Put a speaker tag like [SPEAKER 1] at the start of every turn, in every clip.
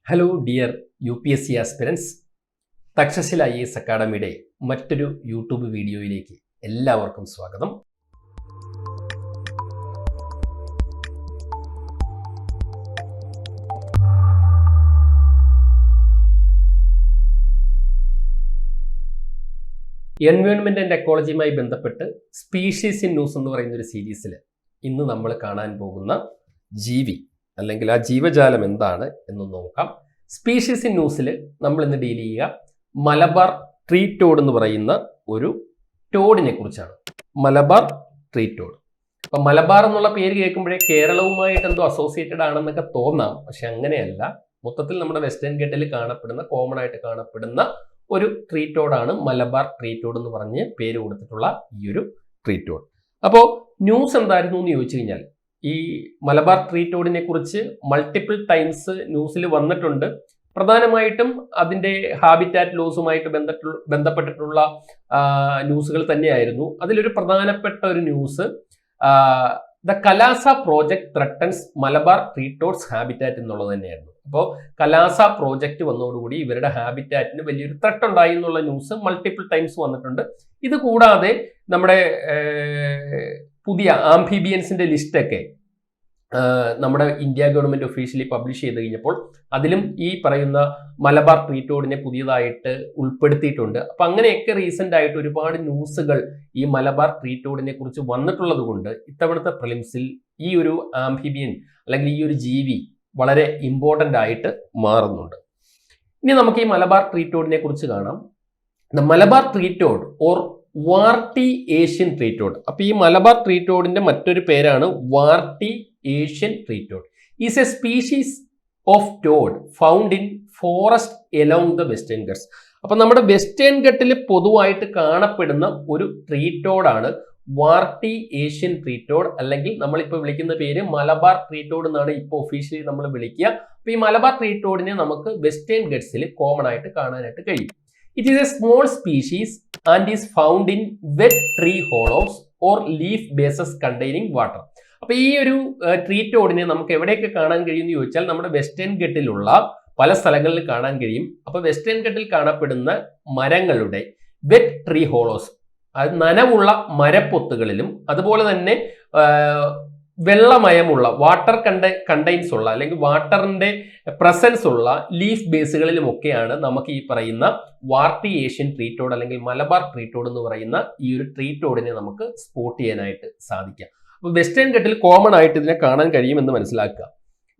[SPEAKER 1] Hello dear UPSC aspirants, Takshashila IAS അക്കാഡമിയുടെ മറ്റൊരു YouTube വീഡിയോയിലേക്ക് എല്ലാവർക്കും സ്വാഗതം. എൻവയോൺമെന്റ് ആൻഡ് എക്കോളജിയുമായി ബന്ധപ്പെട്ട് സ്പീഷീസ് ഇൻ ന്യൂസ് എന്ന് പറയുന്ന ഒരു സീരീസിൽ ഇന്ന് നമ്മൾ കാണാൻ പോകുന്ന ജീവി അല്ലെങ്കിൽ ആ ജീവജാലം എന്താണ് എന്ന് നോക്കാം. സ്പീഷീസ് ഇൻ ന്യൂസിൽ നമ്മൾ ഇന്ന് ഡീൽ ചെയ്യുക മലബാർ ട്രീ ടോഡ് എന്ന് പറയുന്ന ഒരു ടോഡിനെ കുറിച്ചാണ്. Malabar tree toad. അപ്പം മലബാർ എന്നുള്ള പേര് കേൾക്കുമ്പോഴേ കേരളവുമായിട്ട് എന്തോ അസോസിയേറ്റഡ് ആണെന്നൊക്കെ തോന്നാം, പക്ഷെ അങ്ങനെയല്ല. മൊത്തത്തിൽ നമ്മുടെ വെസ്റ്റേൺ ഘട്ടിൽ കാണപ്പെടുന്ന കോമൺ ആയിട്ട് കാണപ്പെടുന്ന ഒരു ട്രീ ടോഡാണ് മലബാർ ട്രീ ടോഡ് എന്ന് പറഞ്ഞ് പേര് കൊടുത്തിട്ടുള്ള ഈ ഒരു ട്രീ ടോഡ്. അപ്പോൾ ന്യൂസ് എന്തായിരുന്നു എന്ന് ചോദിച്ചു കഴിഞ്ഞാൽ, ഈ മലബാർ ട്രീ ടോഡിനെ കുറിച്ച് മൾട്ടിപ്പിൾ ടൈംസ് ന്യൂസിൽ വന്നിട്ടുണ്ട്. പ്രധാനമായിട്ടും അതിൻ്റെ ഹാബിറ്റാറ്റ് ലോസുമായിട്ട് ബന്ധപ്പെട്ടിട്ടുള്ള ന്യൂസുകൾ തന്നെയായിരുന്നു. അതിലൊരു പ്രധാനപ്പെട്ട ഒരു news, the Kalasa project threatens Malabar tree toads habitat എന്നുള്ളത് തന്നെയായിരുന്നു. അപ്പോൾ കലാസ പ്രോജക്റ്റ് വന്നതോടുകൂടി ഇവരുടെ ഹാബിറ്റാറ്റിന് വലിയൊരു ത്രട്ട് ഉണ്ടായി എന്നുള്ള ന്യൂസ് മൾട്ടിപ്പിൾ ടൈംസ് വന്നിട്ടുണ്ട്. ഇത് കൂടാതെ നമ്മുടെ പുതിയ ആംഫിബിയൻസിന്റെ ലിസ്റ്റൊക്കെ നമ്മുടെ ഇന്ത്യ ഗവൺമെന്റ് ഒഫീഷ്യലി പബ്ലിഷ് ചെയ്ത് കഴിഞ്ഞപ്പോൾ അതിലും ഈ പറയുന്ന മലബാർ ട്രീ ടോഡിനെ പുതിയതായിട്ട് ഉൾപ്പെടുത്തിയിട്ടുണ്ട്. അപ്പം അങ്ങനെയൊക്കെ റീസെന്റ് ആയിട്ട് ഒരുപാട് ന്യൂസുകൾ ഈ മലബാർ ട്രീ ടോഡിനെ കുറിച്ച് വന്നിട്ടുള്ളത് കൊണ്ട് ഇത്തവണത്തെ പ്രിലിംസിൽ ഈ ഒരു ആംഫിബിയൻ അല്ലെങ്കിൽ ഈ ഒരു ജീവി വളരെ ഇമ്പോർട്ടൻ്റ് ആയിട്ട് മാറുന്നുണ്ട്. ഇനി നമുക്ക് ഈ മലബാർ ട്രീ ടോഡിനെ കുറിച്ച് കാണാം. The Malabar tree toad or warty Asian tree toad. അപ്പൊ ഈ മലബാർ ട്രീ ടോഡിന്റെ മറ്റൊരു പേരാണ് warty Asian tree toad. Is a species of toad found in forest along the western Ghats. അപ്പൊ നമ്മുടെ വെസ്റ്റേൺ ഘട്ടിൽ പൊതുവായിട്ട് കാണപ്പെടുന്ന ഒരു ട്രീ ടോഡാണ് വാർട്ടി ഏഷ്യൻ ട്രീ ടോഡ്, അല്ലെങ്കിൽ നമ്മളിപ്പോൾ വിളിക്കുന്ന പേര് മലബാർ ട്രീ ടോഡ് എന്നാണ് ഇപ്പോൾ ഒഫീഷ്യലി നമ്മൾ വിളിക്കുക. അപ്പൊ ഈ മലബാർ ട്രീ ടോഡിനെ നമുക്ക് വെസ്റ്റേൺ ഗട്ട്സിൽ കോമൺ ആയിട്ട് കാണാനായിട്ട് കഴിയും. It is a small species and is found in wet tree hollows or leaf bases containing water. അപ്പോൾ ഈ ഒരു ട്രീ ടോഡിനെ നമുക്ക് എവിടെയൊക്കെ കാണാൻ കഴിയും എന്ന് ചോദിച്ചാൽ നമ്മുടെ വെസ്റ്റേൺ ഘട്ടിലുള്ള പല സ്ഥലങ്ങളിൽ കാണാൻ കഴിയും. അപ്പോൾ വെസ്റ്റേൺ ഘട്ടിൽ കാണപ്പെടുന്ന മരങ്ങളുടെ വെറ്റ് ട്രീ ഹോളോസ്, അത് നനവുള്ള മരപ്പൊത്തുകളിലും അതുപോലെ തന്നെ വെള്ളമയമുള്ള വാട്ടർ കണ്ടെയ്ൻസ് ഉള്ള അല്ലെങ്കിൽ വാട്ടറിന്റെ പ്രസൻസ് ഉള്ള ലീഫ് ബേസുകളിലുമൊക്കെയാണ് നമുക്ക് ഈ പറയുന്ന വാർട്ടി ഏഷ്യൻ ട്രീ ടോഡ് അല്ലെങ്കിൽ മലബാർ ട്രീ ടോഡ് എന്ന് പറയുന്ന ഈ ഒരു ട്രീ ടോഡിനെ നമുക്ക് സ്പോട്ട് ചെയ്യാനായിട്ട് സാധിക്കാം. അപ്പോൾ വെസ്റ്റേൺ ഘട്ടിൽ കോമൺ ആയിട്ട് ഇതിനെ കാണാൻ കഴിയുമെന്ന് മനസ്സിലാക്കുക.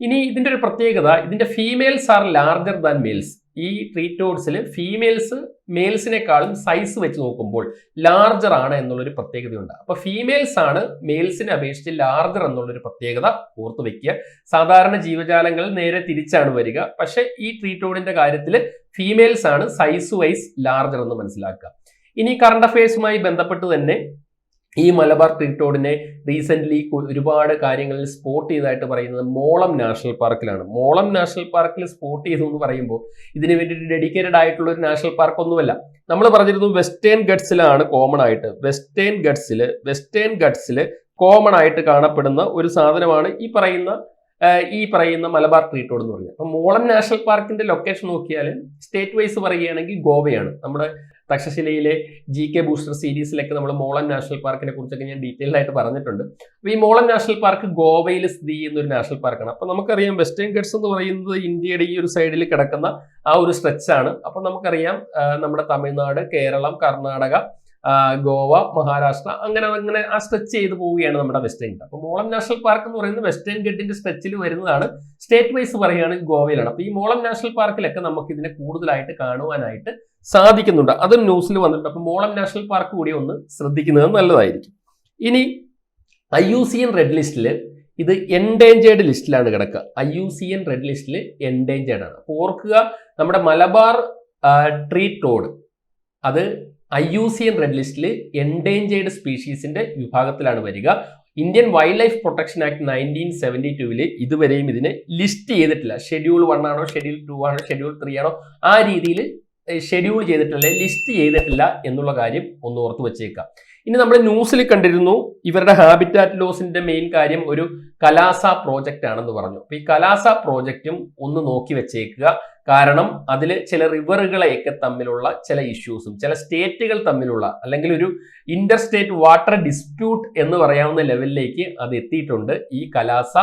[SPEAKER 1] ഇനി ഇതിന്റെ ഒരു പ്രത്യേകത, ഇതിന്റെ females are larger than males. ഈ ട്രീ ടോഡ്സിൽ ഫീമെയിൽസ് മെയിൽസിനേക്കാളും സൈസ് വെച്ച് നോക്കുമ്പോൾ ലാർജർ ആണ് എന്നുള്ളൊരു പ്രത്യേകതയുണ്ട്. അപ്പൊ ഫീമെയിൽസ് ആണ് മെയിൽസിനെ അപേക്ഷിച്ച് ലാർജർ എന്നുള്ളൊരു പ്രത്യേകത ഓർത്തു വെക്കുക. സാധാരണ ജീവജാലങ്ങൾ നേരെ തിരിച്ചാണ് വരിക, പക്ഷെ ഈ ട്രീ ടോഡിന്റെ കാര്യത്തിൽ ഫീമെയിൽസ് ആണ് സൈസ് വൈസ് ലാർജർ എന്ന് മനസ്സിലാക്കുക. ഇനി കറണ്ട് അഫയേഴ്സുമായി ബന്ധപ്പെട്ട് തന്നെ ഈ മലബാർ ട്രീ ടോഡിനെ റീസെന്റ് ഒരുപാട് കാര്യങ്ങളിൽ സ്പോട്ട് ചെയ്തതായിട്ട് പറയുന്നത് മോളം നാഷണൽ പാർക്കിലാണ്. മോളം നാഷണൽ പാർക്കിൽ സ്പോട്ട് ചെയ്തു എന്ന് പറയുമ്പോൾ ഇതിന് വേണ്ടിയിട്ട് ഡെഡിക്കേറ്റഡ് ആയിട്ടുള്ള ഒരു നാഷണൽ പാർക്ക് ഒന്നുമല്ല. നമ്മൾ പറഞ്ഞിരുന്നു വെസ്റ്റേൺ ഗട്ട്സിലാണ് കോമൺ ആയിട്ട്, വെസ്റ്റേൺ ഗട്ട്സിൽ കോമൺ ആയിട്ട് കാണപ്പെടുന്ന ഒരു സാധനമാണ് ഈ പറയുന്ന മലബാർ ട്രീ ടോഡ് എന്ന് പറയുന്നത്. അപ്പൊ മോളം നാഷണൽ പാർക്കിന്റെ ലൊക്കേഷൻ നോക്കിയാൽ സ്റ്റേറ്റ് വൈസ് പറയുകയാണെങ്കിൽ ഗോവയാണ്. നമ്മുടെ തക്ഷശിലയിലെ GK ബൂസ്റ്റർ സീരീസിലൊക്കെ നമ്മൾ മോളം നാഷണൽ പാർക്കിനെ കുറിച്ചൊക്കെ ഞാൻ ഡീറ്റെയിൽഡ് ആയിട്ട് പറഞ്ഞിട്ടുണ്ട്. അപ്പോൾ ഈ മോളം നാഷണൽ പാർക്ക് ഗോവയിൽ സ്ഥിതി ചെയ്യുന്ന ഒരു നാഷണൽ പാർക്കാണ്. അപ്പോൾ നമുക്കറിയാം വെസ്റ്റേൺ ഗട്ട്സ് എന്ന് പറയുന്നത് ഇന്ത്യയുടെ ഈ ഒരു സൈഡിൽ കിടക്കുന്ന ആ ഒരു സ്ട്രെച്ചാണ്. അപ്പോൾ നമുക്കറിയാം നമ്മുടെ തമിഴ്നാട്, കേരളം, കർണാടക, ഗോവ, മഹാരാഷ്ട്ര അങ്ങനെ ആ സ്ട്രെച്ച് ചെയ്ത് പോവുകയാണ് നമ്മുടെ വെസ്റ്റേൺ ഘട്ട്. അപ്പോൾ മോളം നാഷണൽ പാർക്ക് എന്ന് പറയുന്നത് വെസ്റ്റേൺ ഘട്ടിന്റെ സ്ട്രെച്ചിൽ വരുന്നതാണ്. സ്റ്റേറ്റ് വൈസ് പറയുകയാണെങ്കിൽ ഗോവയിലാണ്. അപ്പോൾ ഈ മോളം നാഷണൽ പാർക്കിലൊക്കെ നമുക്ക് ഇതിനെ കൂടുതലായിട്ട് കാണുവാനായിട്ട് സാധിക്കുന്നുണ്ട്. അതും ന്യൂസിൽ വന്നിട്ടുണ്ട്. അപ്പോൾ മോളം നാഷണൽ പാർക്ക് കൂടി ഒന്ന് ശ്രദ്ധിക്കുന്നത് നല്ലതായിരിക്കും. ഇനി IUCN റെഡ് ലിസ്റ്റിൽ ഇത് എൻഡേഞ്ചേർഡ് ലിസ്റ്റിലാണ് കിടക്കുക. IUCN റെഡ് ലിസ്റ്റിൽ എൻഡേഞ്ചേർഡ് ആണ്. അപ്പോൾ ഓർക്കുക, നമ്മുടെ മലബാർ ട്രീ ടോഡ് അത് IUCN റെഡ് ലിസ്റ്റിൽ എൻഡേഞ്ചേർഡ് സ്പീഷീസിന്റെ വിഭാഗത്തിലാണ് വരിക. Indian wild life protection act 1972 ഇതുവരെയും ഇതിനെ ലിസ്റ്റ് ചെയ്തിട്ടില്ല. ഷെഡ്യൂൾ 1 ആണോ, ഷെഡ്യൂൾ 2 ആണോ, ഷെഡ്യൂൾ 3 ആണോ, ആ രീതിയിൽ ഷെഡ്യൂൾ ചെയ്തിട്ടില്ല, ലിസ്റ്റ് ചെയ്തിട്ടില്ല എന്നുള്ള കാര്യം ഒന്ന് ഓർത്ത് വെച്ചേക്കാം. ഇനി നമ്മൾ ന്യൂസിൽ കണ്ടിരുന്നു ഇവരുടെ ഹാബിറ്റാറ്റ് ലോസിന്റെ മെയിൻ കാര്യം ഒരു കലാസ പ്രോജക്റ്റ് ആണെന്ന് പറഞ്ഞു. അപ്പൊ ഈ കലാസ പ്രോജക്റ്റും ഒന്ന് നോക്കി വെച്ചേക്കുക. കാരണം അതിൽ ചില റിവറുകളെയൊക്കെ തമ്മിലുള്ള ചില ഇഷ്യൂസും ചില സ്റ്റേറ്റുകൾ തമ്മിലുള്ള അല്ലെങ്കിൽ ഒരു ഇന്റർ സ്റ്റേറ്റ് വാട്ടർ ഡിസ്പ്യൂട്ട് എന്ന് പറയാവുന്ന ലെവലിലേക്ക് അത് എത്തിയിട്ടുണ്ട് ഈ കലാസ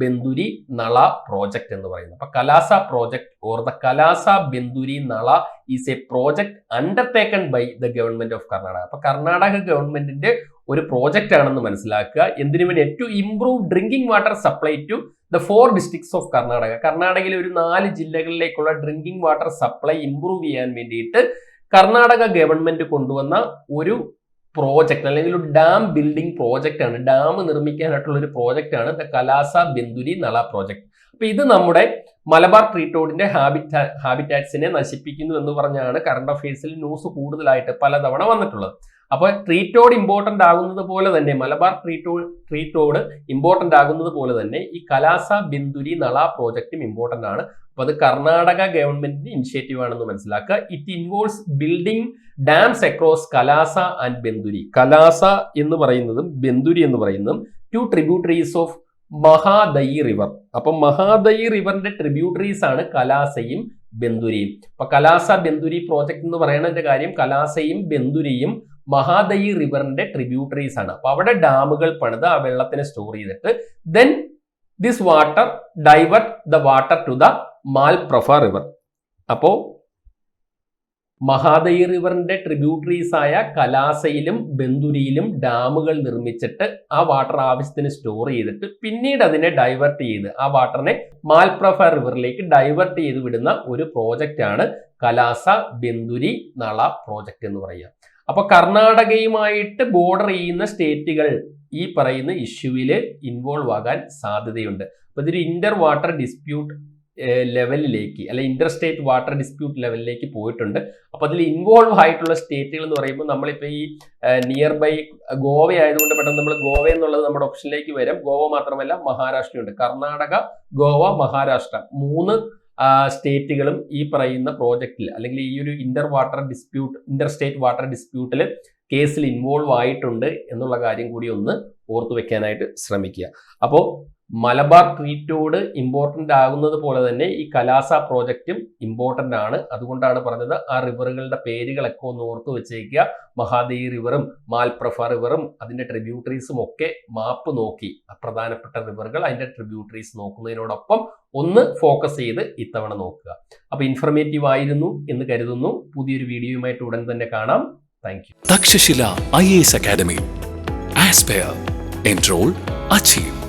[SPEAKER 1] ബെന്തുരി നള പ്രോജക്റ്റ് എന്ന് പറയുന്നത്. അപ്പൊ Kalasa project or the Kalasa Banduri Nala is a project undertaken by the government of Karnataka. അപ്പൊ കർണാടക ഗവൺമെന്റിന്റെ ഒരു പ്രോജക്റ്റ് ആണെന്ന് മനസ്സിലാക്കുക. എന്തിനു വേണ്ടി? To improve drinking water supply to the 4 districts of Karnataka. കർണാടകയിലെ ഒരു 4 ജില്ലകളിലേക്കുള്ള ഡ്രിങ്കിങ് വാട്ടർ സപ്ലൈ ഇംപ്രൂവ് ചെയ്യാൻ വേണ്ടിയിട്ട് കർണാടക ഗവൺമെന്റ് കൊണ്ടുവന്ന ഒരു പ്രോജക്റ്റ് അല്ലെങ്കിൽ ഒരു ഡാം ബിൽഡിംഗ് പ്രോജക്റ്റ് ആണ്. ഡാം നിർമ്മിക്കാനായിട്ടുള്ള ഒരു പ്രോജക്റ്റ് ആണ് the Kalasa Banduri Nala project. അപ്പൊ ഇത് നമ്മുടെ മലബാർ ട്രീറ്റോഡിന്റെ ഹാബിറ്റാറ്റ്സിനെ നശിപ്പിക്കുന്നു എന്ന് പറഞ്ഞാണ് കറണ്ട് അഫയേഴ്സിൽ ന്യൂസ് കൂടുതലായിട്ട് പലതവണ വന്നിട്ടുള്ളത്. അപ്പൊ ട്രീറ്റോഡ് ഇമ്പോർട്ടന്റ് ആകുന്നത് പോലെ തന്നെ മലബാർ ട്രീറ്റോഡ് ഇമ്പോർട്ടന്റ് ആകുന്നത് പോലെ തന്നെ ഈ കലാസ ബെന്തുരി നള പ്രോജക്റ്റും ഇമ്പോർട്ടന്റ് ആണ്. അപ്പൊ അത് കർണാടക ഗവൺമെന്റിന്റെ ഇനിഷ്യേറ്റീവ് ആണെന്ന് മനസ്സിലാക്കുക. It involves building dams across Kalasa and Banduri. Kalasa എന്ന് പറയുന്നതും ബെന്തുരി എന്ന് പറയുന്നതും 2 ട്രിബ്യൂട്ടറീസ് ഓഫ് മഹാദയി റിവർ. അപ്പൊ മഹാദയി റിവറിന്റെ ട്രിബ്യൂട്ടറീസ് ആണ് കലാസയും ബെന്തുരിയും. അപ്പൊ കലാസ ബെന്തുരി പ്രോജക്ട് എന്ന് പറയുന്നതിന്റെ കാര്യം കലാസയും ബെന്തുരിയും മഹാദയി റിവറിന്റെ ട്രിബ്യൂട്ടറീസ് ആണ്. അപ്പൊ അവിടെ ഡാമുകൾ പണിത് ആ വെള്ളത്തിനെ സ്റ്റോർ ചെയ്തിട്ട് then this water divert the water to the Malaprabha river. അപ്പോ മഹാദയി റിവറിന്റെ ട്രിബ്യൂട്ടറീസ് ആയ കലാസയിലും ബെന്തുരിയിലും ഡാമുകൾ നിർമ്മിച്ചിട്ട് ആ വാട്ടർ ആവശ്യത്തിന് സ്റ്റോർ ചെയ്തിട്ട് പിന്നീട് അതിനെ ഡൈവേർട്ട് ചെയ്ത് ആ വാട്ടറിനെ മാൽപ്രഫ റിവറിലേക്ക് ഡൈവേർട്ട് ചെയ്ത് വിടുന്ന ഒരു പ്രോജക്റ്റ് ആണ് കലാസ ബെന്തുരി നള പ്രോജക്റ്റ് എന്ന് പറയുക. അപ്പൊ കർണാടകയുമായിട്ട് ബോർഡർ ചെയ്യുന്ന സ്റ്റേറ്റുകൾ ഈ പറയുന്ന ഇഷ്യൂവിൽ ഇൻവോൾവ് ആകാൻ സാധ്യതയുണ്ട്. അപ്പൊ ഇതൊരു ഇന്റർ വാട്ടർ ഡിസ്പ്യൂട്ട് ലെവലിലേക്ക് അല്ലെ ഇന്റർ സ്റ്റേറ്റ് വാട്ടർ ഡിസ്പ്യൂട്ട് ലെവലിലേക്ക് പോയിട്ടുണ്ട്. അപ്പൊ അതിൽ ഇൻവോൾവ് ആയിട്ടുള്ള സ്റ്റേറ്റുകൾ എന്ന് പറയുമ്പോൾ നമ്മളിപ്പോ ഈ നിയർ ബൈ ഗോവ ആയതുകൊണ്ട് പെട്ടെന്ന് നമ്മൾ ഗോവ എന്നുള്ളത് നമ്മുടെ ഓപ്ഷനിലേക്ക് വരും. ഗോവ മാത്രമല്ല മഹാരാഷ്ട്രയുണ്ട്. കർണാടക, ഗോവ, മഹാരാഷ്ട്ര 3 സ്റ്റേറ്റുകളും ഈ പറയുന്ന പ്രോജക്റ്റിൽ അല്ലെങ്കിൽ ഈ ഒരു ഇന്റർ സ്റ്റേറ്റ് വാട്ടർ ഡിസ്പ്യൂട്ടിൽ കേസിൽ ഇൻവോൾവ് ആയിട്ടുണ്ട് എന്നുള്ള കാര്യം കൂടി ഒന്ന് ഓർത്തു വെക്കാനായിട്ട് ശ്രമിക്കുക. അപ്പോൾ മലബാർ ട്രീറ്റോഡ് ഇമ്പോർട്ടന്റ് ആകുന്നത് പോലെ തന്നെ ഈ കലാസ പ്രോജക്റ്റും ഇമ്പോർട്ടന്റ് ആണ്. അതുകൊണ്ടാണ് പറഞ്ഞത് ആ റിവറുകളുടെ പേരുകളൊക്കെ ഒന്ന് ഓർത്തു വെച്ചേക്കുക. മഹാദേവി റിവറും മാൽപ്രഫ റിവറും അതിന്റെ ട്രിബ്യൂട്ടറീസും ഒക്കെ മാപ്പ് നോക്കി പ്രധാനപ്പെട്ട റിവറുകൾ അതിന്റെ ട്രിബ്യൂട്ടറീസ് നോക്കുന്നതിനോടൊപ്പം ഒന്ന് ഫോക്കസ് ചെയ്ത് ഇത്തവണ നോക്കുക. അപ്പൊ ഇൻഫർമേറ്റീവ് ആയിരുന്നു എന്ന് കരുതുന്നു. പുതിയൊരു വീഡിയോയുമായിട്ട് ഉടൻ തന്നെ കാണാം. Thank you.
[SPEAKER 2] Takshashila IAS academy. Aspire, enroll, achieve.